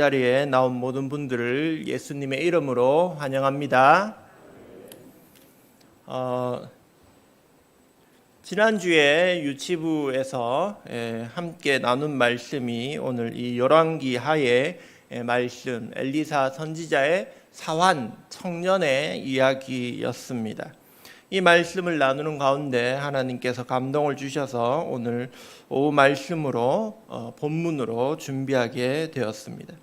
자리에 나온 모든 분들을 예수님의 이름으로 환영합니다. 지난주에 유치부에서 함께 나눈 말씀이 오늘 이 열왕기 하의 말씀, 엘리사 선지자의 사환 청년의 이야기였습니다. 이 말씀을 나누는 가운데 하나님께서 감동을 주셔서 오늘 오후 말씀으로 본문으로 준비하게 되었습니다.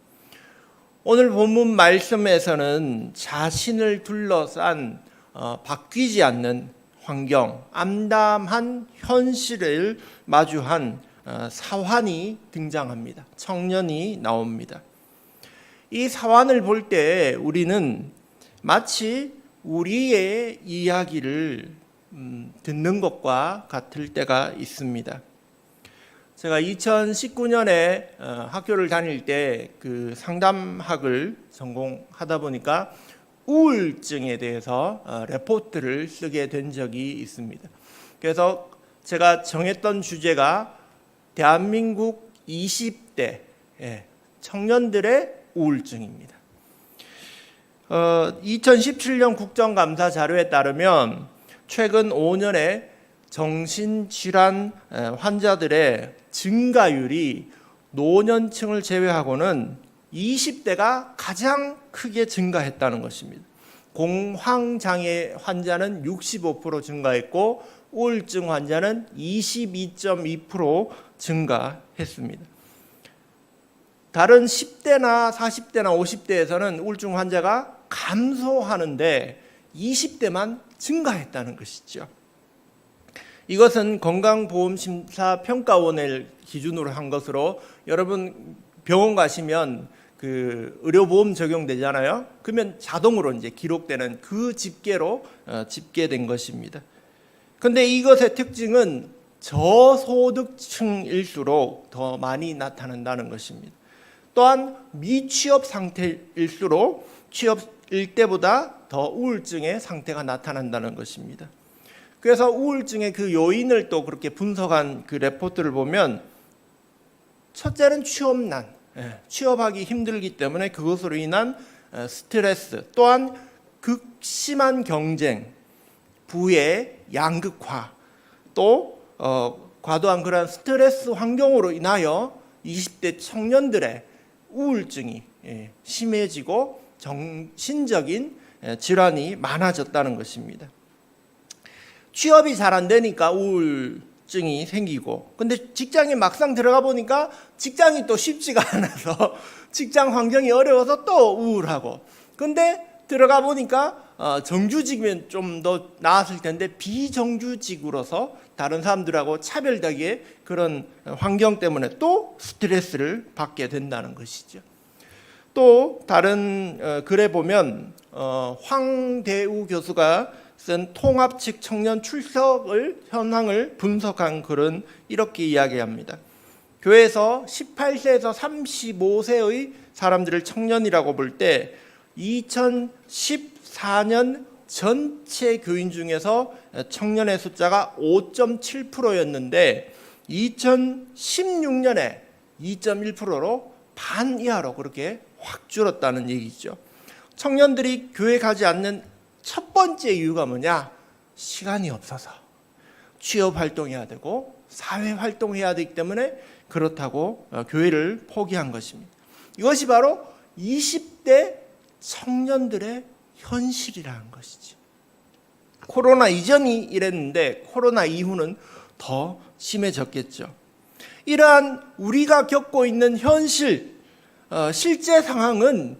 오늘 본문 말씀에서는 자신을 둘러싼 바뀌지 않는 환경, 암담한 현실을 마주한 사환이 등장합니다. 청년이 나옵니다. 이 사환을 볼 때 우리는 마치 우리의 이야기를 듣는 것과 같을 때가 있습니다. 제가 2019년에 학교를 다닐 때 그 상담학을 전공하다 보니까 우울증에 대해서 레포트를 쓰게 된 적이 있습니다. 그래서 제가 정했던 주제가 대한민국 20대 청년들의 우울증입니다. 2017년 국정감사 자료에 따르면 최근 5년에 정신질환 환자들의 증가율이 노년층을 제외하고는 20대가 가장 크게 증가했다는 것입니다. 공황장애 환자는 65% 증가했고 우울증 환자는 22.2% 증가했습니다. 다른 10대나 40대나 50대에서는 우울증 환자가 감소하는데 20대만 증가했다는 것이죠. 이것은 건강보험심사평가원을 기준으로 한 것으로, 여러분 병원 가시면 그 의료보험 적용되잖아요. 그러면 자동으로 이제 기록되는 그 집계로 집계된 것입니다. 그런데 이것의 특징은 저소득층일수록 더 많이 나타난다는 것입니다. 또한 미취업 상태일수록 취업일 때보다 더 우울증의 상태가 나타난다는 것입니다. 그래서 우울증의 그 요인을 또 그렇게 분석한 그 레포트를 보면, 첫째는 취업난, 취업하기 힘들기 때문에 그것으로 인한 스트레스, 또한 극심한 경쟁, 부의 양극화, 또 과도한 그런 스트레스 환경으로 인하여 20대 청년들의 우울증이 심해지고 정신적인 질환이 많아졌다는 것입니다. 취업이 잘 안 되니까 우울증이 생기고, 근데 직장에 막상 들어가 보니까 직장이 또 쉽지가 않아서 직장 환경이 어려워서 또 우울하고, 근데 들어가 보니까 정규직이면 좀 더 나았을 텐데 비정규직으로서 다른 사람들하고 차별되게 그런 환경 때문에 또 스트레스를 받게 된다는 것이죠. 또 다른 글에 보면 황대우 교수가 쓴 통합식 청년 출석을 현황을 분석한 글은 이렇게 이야기합니다. 교회에서 18세에서 35세의 사람들을 청년이라고 볼 때 2014년 전체 교인 중에서 청년의 숫자가 5.7%였는데 2016년에 2.1%로 반 이하로 그렇게 확 줄었다는 얘기죠. 청년들이 교회 가지 않는 첫 번째 이유가 뭐냐? 시간이 없어서 취업 활동해야 되고 사회 활동해야 되기 때문에 그렇다고 교회를 포기한 것입니다. 이것이 바로 20대 청년들의 현실이라는 것이죠. 코로나 이전이 이랬는데 코로나 이후는 더 심해졌겠죠. 이러한 우리가 겪고 있는 현실, 실제 상황은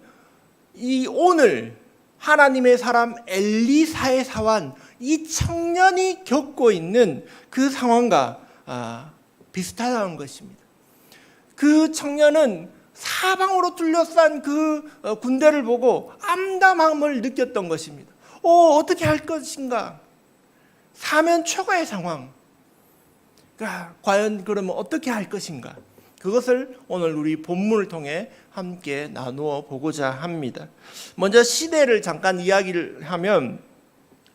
이 오늘 하나님의 사람 엘리사의 사환, 이 청년이 겪고 있는 그 상황과 비슷하다는 것입니다. 그 청년은 사방으로 둘러싼 그 군대를 보고 암담함을 느꼈던 것입니다. 어떻게 할 것인가? 사면 초과의 상황. 과연 그러면 어떻게 할 것인가? 그것을 오늘 우리 본문을 통해 함께 나누어 보고자 합니다. 먼저 시대를 잠깐 이야기를 하면,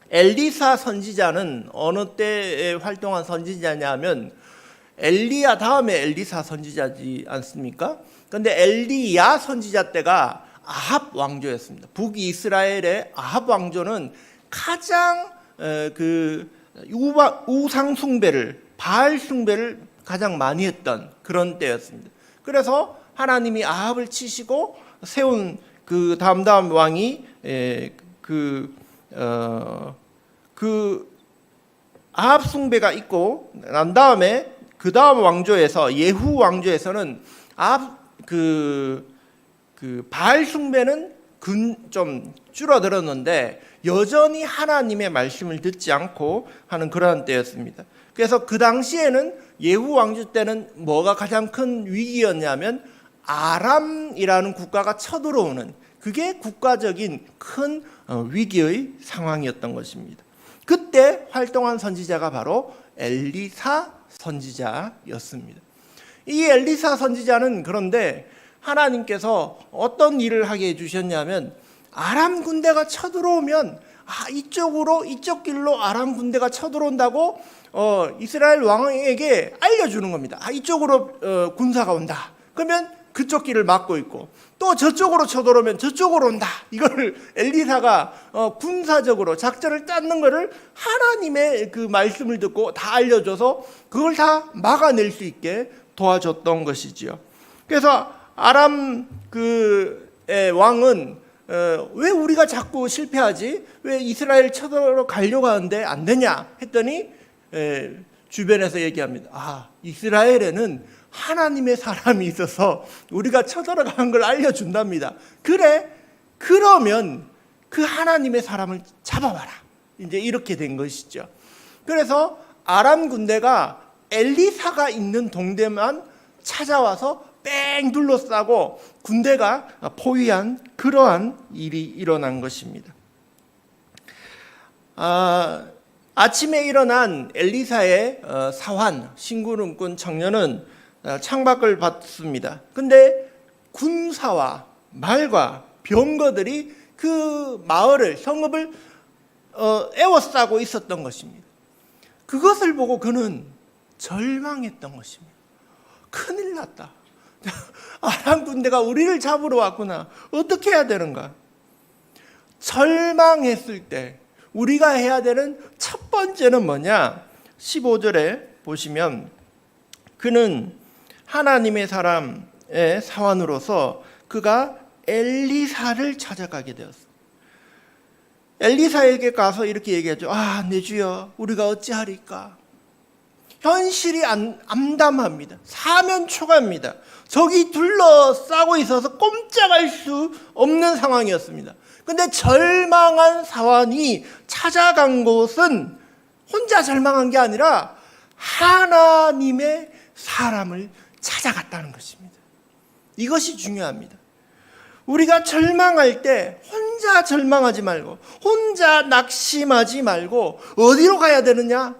엘리사 선지자는 어느 때에 활동한 선지자냐 하면 엘리야 다음에 엘리사 선지자지 않습니까? 근데 엘리야 선지자 때가 아합 왕조였습니다. 북이스라엘의 아합 왕조는 가장 그 우상 숭배를, 바알 숭배를 가장 많이 했던 그런 때였습니다. 그래서 하나님이 아합을 치시고 세운 그 다음 왕이 그 아합 숭배가 있고 난 다음에 그 다음 왕조에서 예후 왕조에서는 아합 그 바알 숭배는 좀 줄어들었는데 여전히 하나님의 말씀을 듣지 않고 하는 그러한 때였습니다. 그래서 그 당시에는 예후 왕조 때는 뭐가 가장 큰 위기였냐면 아람이라는 국가가 쳐들어오는, 그게 국가적인 큰 위기의 상황이었던 것입니다. 그때 활동한 선지자가 바로 엘리사 선지자였습니다. 이 엘리사 선지자는 그런데 하나님께서 어떤 일을 하게 해주셨냐면 아람 군대가 쳐들어오면 이쪽 길로 아람 군대가 쳐들어온다고 이스라엘 왕에게 알려주는 겁니다. 이쪽으로 군사가 온다. 그러면 그쪽 길을 막고 있고 또 저쪽으로 쳐들어오면 저쪽으로 온다. 이거를 엘리사가 군사적으로 작전을 짜는 거를 하나님의 그 말씀을 듣고 다 알려줘서 그걸 다 막아낼 수 있게 도와줬던 것이지요. 그래서 아람 왕은 왜 우리가 자꾸 실패하지? 왜 이스라엘 쳐들어가려고 하는데 안 되냐? 했더니 주변에서 얘기합니다. 이스라엘에는 하나님의 사람이 있어서 우리가 쳐들어가는 걸 알려준답니다. 그래, 그러면 그 하나님의 사람을 잡아봐라. 이제 이렇게 된 것이죠. 그래서 아람 군대가 엘리사가 있는 동네만 찾아와서 뺑 둘러싸고 군대가 포위한 그러한 일이 일어난 것입니다. 아침에 일어난 엘리사의 사환, 심부름꾼 청년은 창밖을 봤습니다. 근데 군사와 말과 병거들이 그 마을을, 성읍을 에워싸고 있었던 것입니다. 그것을 보고 그는 절망했던 것입니다. 큰일 났다. 아람 군대가 우리를 잡으러 왔구나. 어떻게 해야 되는가? 절망했을 때 우리가 해야 되는 첫 번째는 뭐냐? 15절에 보시면 그는 하나님의 사람의 사환으로서 그가 엘리사를 찾아가게 되었습니다. 엘리사에게 가서 이렇게 얘기하죠. 내 주여, 우리가 어찌하리까? 현실이 암담합니다. 사면초가입니다. 적이 둘러싸고 있어서 꼼짝할 수 없는 상황이었습니다. 근데 절망한 사환이 찾아간 곳은 혼자 절망한 게 아니라 하나님의 사람을 찾아갔다는 것입니다. 이것이 중요합니다. 우리가 절망할 때 혼자 절망하지 말고, 혼자 낙심하지 말고 어디로 가야 되느냐?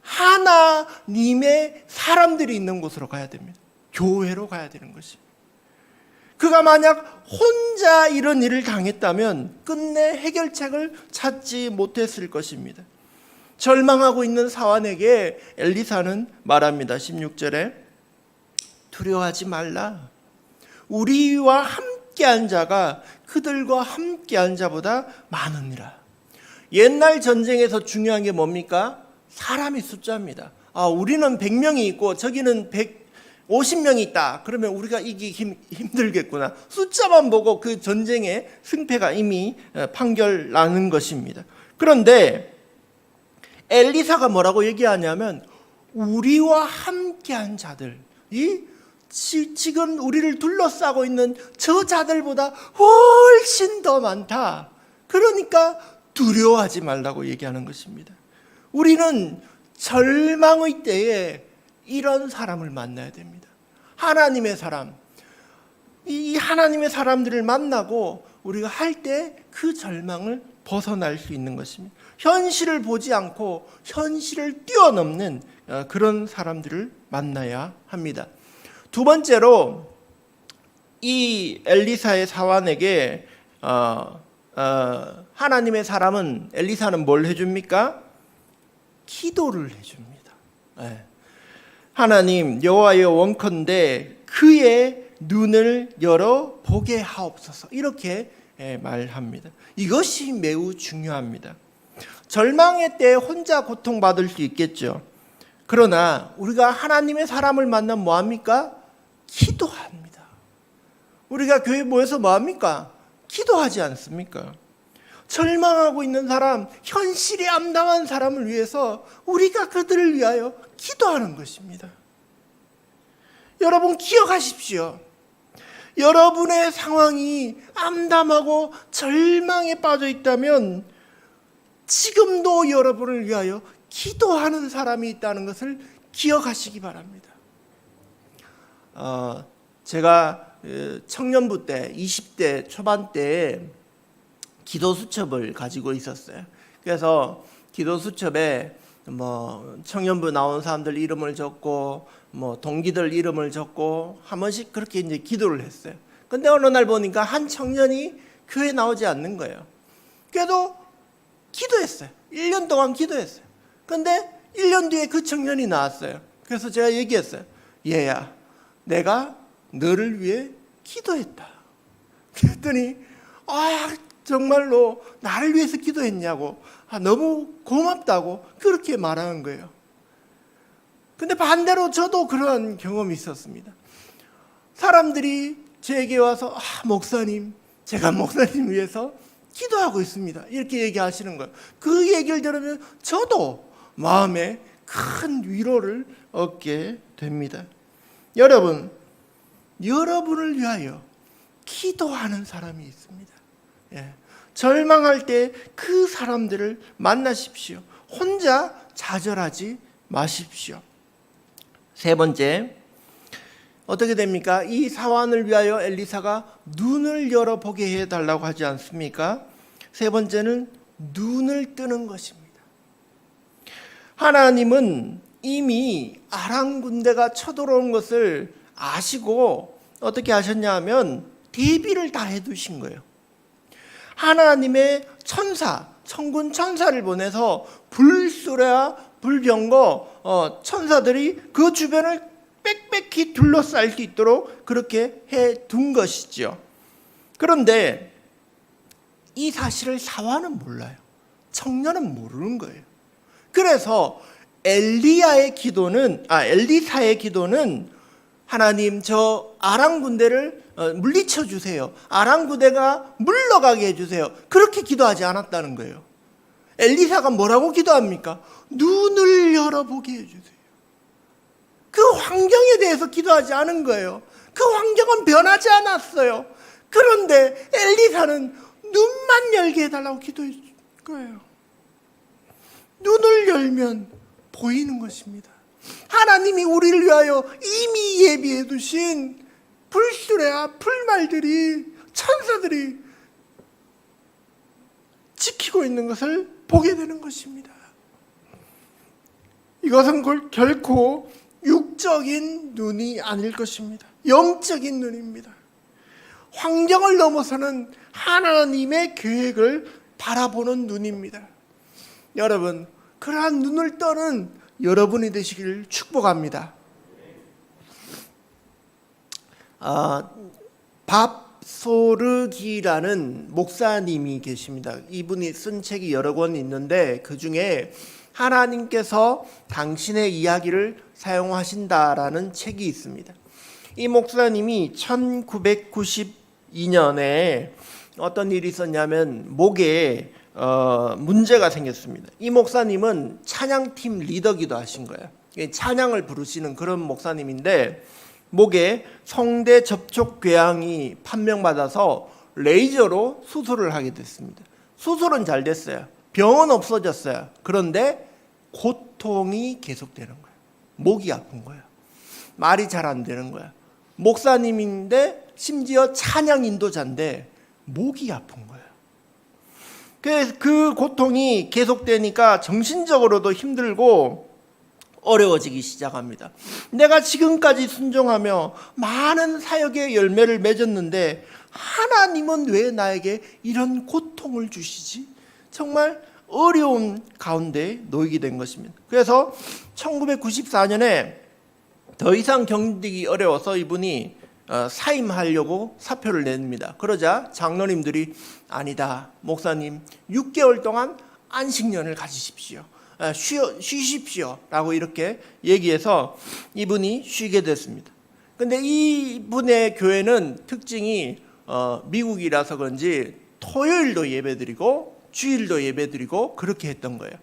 하나님의 사람들이 있는 곳으로 가야 됩니다. 교회로 가야 되는 것입니다. 그가 만약 혼자 이런 일을 당했다면 끝내 해결책을 찾지 못했을 것입니다. 절망하고 있는 사환에게 엘리사는 말합니다. 16절에 두려워하지 말라. 우리와 함께한 자가 그들과 함께한 자보다 많으니라. 옛날 전쟁에서 중요한 게 뭡니까? 사람의 숫자입니다. 우리는 100명이 있고 저기는 150명이 있다. 그러면 우리가 이기기 힘들겠구나. 숫자만 보고 그 전쟁의 승패가 이미 판결 나는 것입니다. 그런데 엘리사가 뭐라고 얘기하냐면 우리와 함께한 자들이 지금 우리를 둘러싸고 있는 저 자들보다 훨씬 더 많다. 그러니까 두려워하지 말라고 얘기하는 것입니다. 우리는 절망의 때에 이런 사람을 만나야 됩니다. 하나님의 사람. 이 하나님의 사람들을 만나고 우리가 할 때 그 절망을 벗어날 수 있는 것입니다. 현실을 보지 않고 현실을 뛰어넘는 그런 사람들을 만나야 합니다. 두 번째로 이 엘리사의 사환에게 하나님의 사람은, 엘리사는 뭘 해줍니까? 기도를 해줍니다. 하나님, 여호와여 원컨대 그의 눈을 열어 보게 하옵소서. 이렇게 말합니다. 이것이 매우 중요합니다. 절망의 때에 혼자 고통받을 수 있겠죠. 그러나 우리가 하나님의 사람을 만나면 뭐합니까? 기도합니다. 우리가 교회에 모여서 뭐합니까? 기도하지 않습니까? 절망하고 있는 사람, 현실이 암담한 사람을 위해서 우리가 그들을 위하여 기도하는 것입니다. 여러분 기억하십시오. 여러분의 상황이 암담하고 절망에 빠져 있다면 지금도 여러분을 위하여 기도하는 사람이 있다는 것을 기억하시기 바랍니다. 제가 청년부 때 20대 초반 때 기도 수첩을 가지고 있었어요. 그래서 기도 수첩에 청년부 나온 사람들 이름을 적고 동기들 이름을 적고 한 번씩 그렇게 이제 기도를 했어요. 근데 어느 날 보니까 한 청년이 교회에 나오지 않는 거예요. 그래도 기도했어요. 1년 동안 기도했어요. 근데 1년 뒤에 그 청년이 나왔어요. 그래서 제가 얘기했어요. 얘야, 내가 너를 위해 기도했다. 그랬더니 정말로 나를 위해서 기도했냐고, 너무 고맙다고 그렇게 말하는 거예요. 근데 반대로 저도 그런 경험이 있었습니다. 사람들이 제게 와서 목사님, 제가 목사님 위해서 기도하고 있습니다. 이렇게 얘기하시는 거예요. 그 얘기를 들으면 저도 마음에 큰 위로를 얻게 됩니다. 여러분, 여러분을 위하여 기도하는 사람이 있습니다. 절망할 때 그 사람들을 만나십시오. 혼자 좌절하지 마십시오. 세 번째, 어떻게 됩니까? 이 사환을 위하여 엘리사가 눈을 열어보게 해달라고 하지 않습니까? 세 번째는 눈을 뜨는 것입니다. 하나님은 이미 아람 군대가 쳐들어온 것을 아시고 어떻게 하셨냐 하면 대비를 다 해두신 거예요. 하나님의 천군 천사를 보내서 불수레와 불병거 천사들이 그 주변을 빽빽히 둘러쌀 수 있도록 그렇게 해둔 것이죠. 그런데 이 사실을 사환은 몰라요. 청년은 모르는 거예요. 그래서 엘리사의 기도는 하나님, 저 아람 군대를 물리쳐 주세요. 아람 군대가 물러가게 해주세요. 그렇게 기도하지 않았다는 거예요. 엘리사가 뭐라고 기도합니까? 눈을 열어보게 해주세요. 그 환경에 대해서 기도하지 않은 거예요. 그 환경은 변하지 않았어요. 그런데 엘리사는 눈만 열게 해달라고 기도했 거예요. 눈을 열면 보이는 것입니다. 하나님이 우리를 위하여 이미 예비해 두신 불수레와 풀말들이, 천사들이 지키고 있는 것을 보게 되는 것입니다. 이것은 결코 육적인 눈이 아닐 것입니다. 영적인 눈입니다. 환경을 넘어서는 하나님의 계획을 바라보는 눈입니다. 여러분, 그러한 눈을 떠는 여러분이 되시기를 축복합니다. 밥소르기라는 목사님이 계십니다. 이분이 쓴 책이 여러 권 있는데 그 중에 하나님께서 당신의 이야기를 사용하신다라는 책이 있습니다. 이 목사님이 1992년에 어떤 일이 있었냐면 목에 문제가 생겼습니다. 이 목사님은 찬양팀 리더기도 하신 거예요. 찬양을 부르시는 그런 목사님인데 목에 성대 접촉 궤양이 판명받아서 레이저로 수술을 하게 됐습니다. 수술은 잘 됐어요. 병은 없어졌어요. 그런데 고통이 계속되는 거예요. 목이 아픈 거예요. 말이 잘 안 되는 거예요. 목사님인데 심지어 찬양 인도자인데 목이 아픈 거예요. 그 고통이 계속되니까 정신적으로도 힘들고 어려워지기 시작합니다. 내가 지금까지 순종하며 많은 사역의 열매를 맺었는데 하나님은 왜 나에게 이런 고통을 주시지? 정말 어려운 가운데 놓이게 된 것입니다. 그래서 1994년에 더 이상 견디기 어려워서 이분이 사임하려고 사표를 냅니다. 그러자 장로님들이 아니다, 목사님 6개월 동안 안식년을 가지십시오. 쉬십시오 라고 이렇게 얘기해서 이분이 쉬게 됐습니다. 근데 이분의 교회는 특징이 미국이라서 그런지 토요일도 예배드리고 주일도 예배드리고 그렇게 했던 거예요.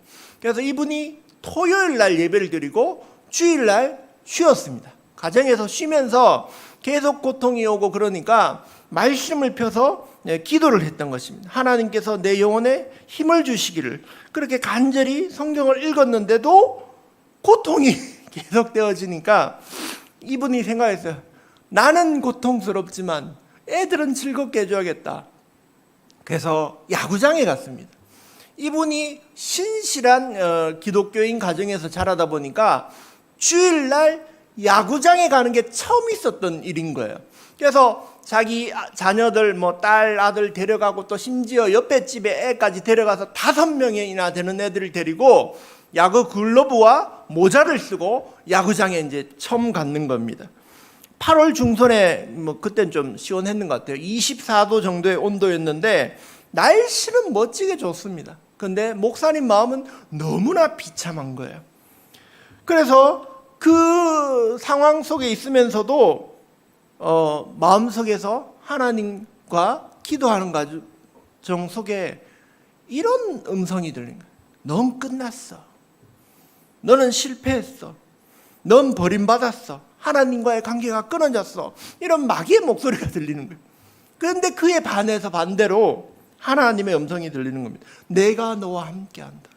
그래서 이분이 토요일 날 예배를 드리고 주일 날 쉬었습니다. 가정에서 쉬면서 계속 고통이 오고 그러니까 말씀을 펴서 기도를 했던 것입니다. 하나님께서 내 영혼에 힘을 주시기를, 그렇게 간절히 성경을 읽었는데도 고통이 계속되어지니까 이분이 생각했어요. 나는 고통스럽지만 애들은 즐겁게 해줘야겠다. 그래서 야구장에 갔습니다. 이분이 신실한 기독교인 가정에서 자라다 보니까 주일날 야구장에 가는 게 처음 있었던 일인 거예요. 그래서 자기 자녀들 딸 아들 데려가고 또 심지어 옆에 집에 애까지 데려가서 5명이나 되는 애들을 데리고 야구 글러브와 모자를 쓰고 야구장에 이제 처음 갔는 겁니다. 8월 중순에 그땐 좀 시원했는 것 같아요. 24도 정도의 온도였는데 날씨는 멋지게 좋습니다. 근데 목사님 마음은 너무나 비참한 거예요. 그래서 그 상황 속에 있으면서도 마음속에서 하나님과 기도하는 과정 속에 이런 음성이 들리는 거예요. 넌 끝났어. 너는 실패했어. 넌 버림받았어. 하나님과의 관계가 끊어졌어. 이런 마귀의 목소리가 들리는 거예요. 그런데 그에 반해서 반대로 하나님의 음성이 들리는 겁니다. 내가 너와 함께한다.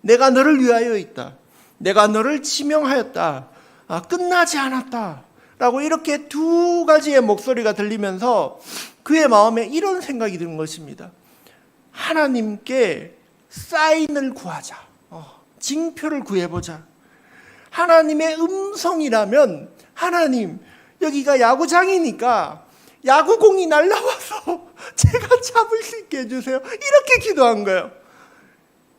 내가 너를 위하여 있다. 내가 너를 지명하였다. 끝나지 않았다. 라고 이렇게 두 가지의 목소리가 들리면서 그의 마음에 이런 생각이 드는 것입니다. 하나님께 사인을 구하자. 징표를 구해보자. 하나님의 음성이라면, 하나님 여기가 야구장이니까 야구공이 날라와서 제가 잡을 수 있게 해주세요. 이렇게 기도한 거예요.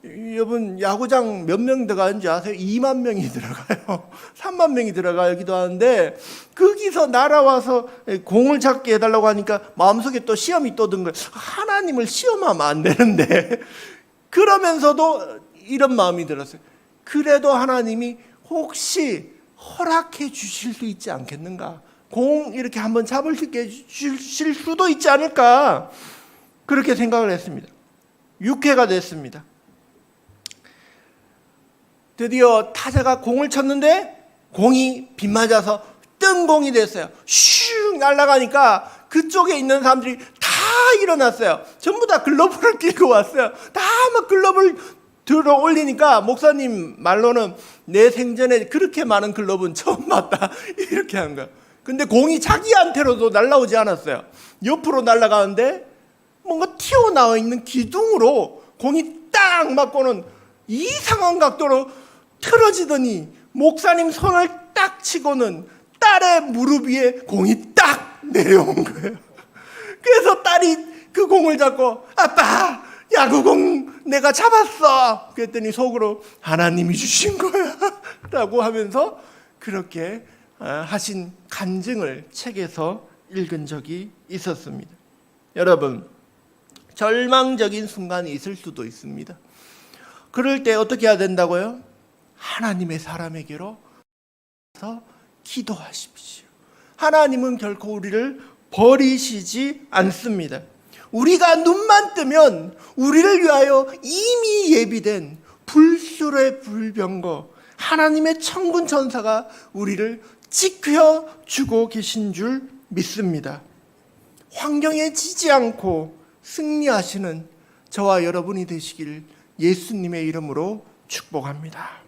여러분 야구장 몇 명 들어가는지 아세요? 2만 명이 들어가요. 3만 명이 들어가요. 기도하는데 거기서 날아와서 공을 잡게 해달라고 하니까 마음속에 또 시험이 또 든 거예요. 하나님을 시험하면 안 되는데 그러면서도 이런 마음이 들었어요. 그래도 하나님이 혹시 허락해 주실 수 있지 않겠는가? 공 이렇게 한번 잡을 수 있게 해주실 수도 있지 않을까? 그렇게 생각을 했습니다. 6회가 됐습니다. 드디어 타자가 공을 쳤는데 공이 빗 맞아서 뜬공이 됐어요. 슉 날아가니까 그쪽에 있는 사람들이 다 일어났어요. 전부 다 글러브를 끼고 왔어요. 다 막 글러브를 들어 올리니까 목사님 말로는 내 생전에 그렇게 많은 글러브는 처음 봤다. 이렇게 한 거야. 근데 공이 자기한테로도 날아오지 않았어요. 옆으로 날아가는데 뭔가 튀어나와 있는 기둥으로 공이 딱 맞고는 이상한 각도로 틀어지더니 목사님 손을 딱 치고는 딸의 무릎 위에 공이 딱 내려온 거예요. 그래서 딸이 그 공을 잡고 아빠 야구공 내가 잡았어. 그랬더니 속으로 하나님이 주신 거야 라고 하면서 그렇게 하신 간증을 책에서 읽은 적이 있었습니다. 여러분 절망적인 순간이 있을 수도 있습니다. 그럴 때 어떻게 해야 된다고요? 하나님의 사람에게로 가서 기도하십시오. 하나님은 결코 우리를 버리시지 않습니다. 우리가 눈만 뜨면 우리를 위하여 이미 예비된 불술의 불병거 하나님의 천군 천사가 우리를 지켜주고 계신 줄 믿습니다. 환경에 지지 않고 승리하시는 저와 여러분이 되시길 예수님의 이름으로 축복합니다.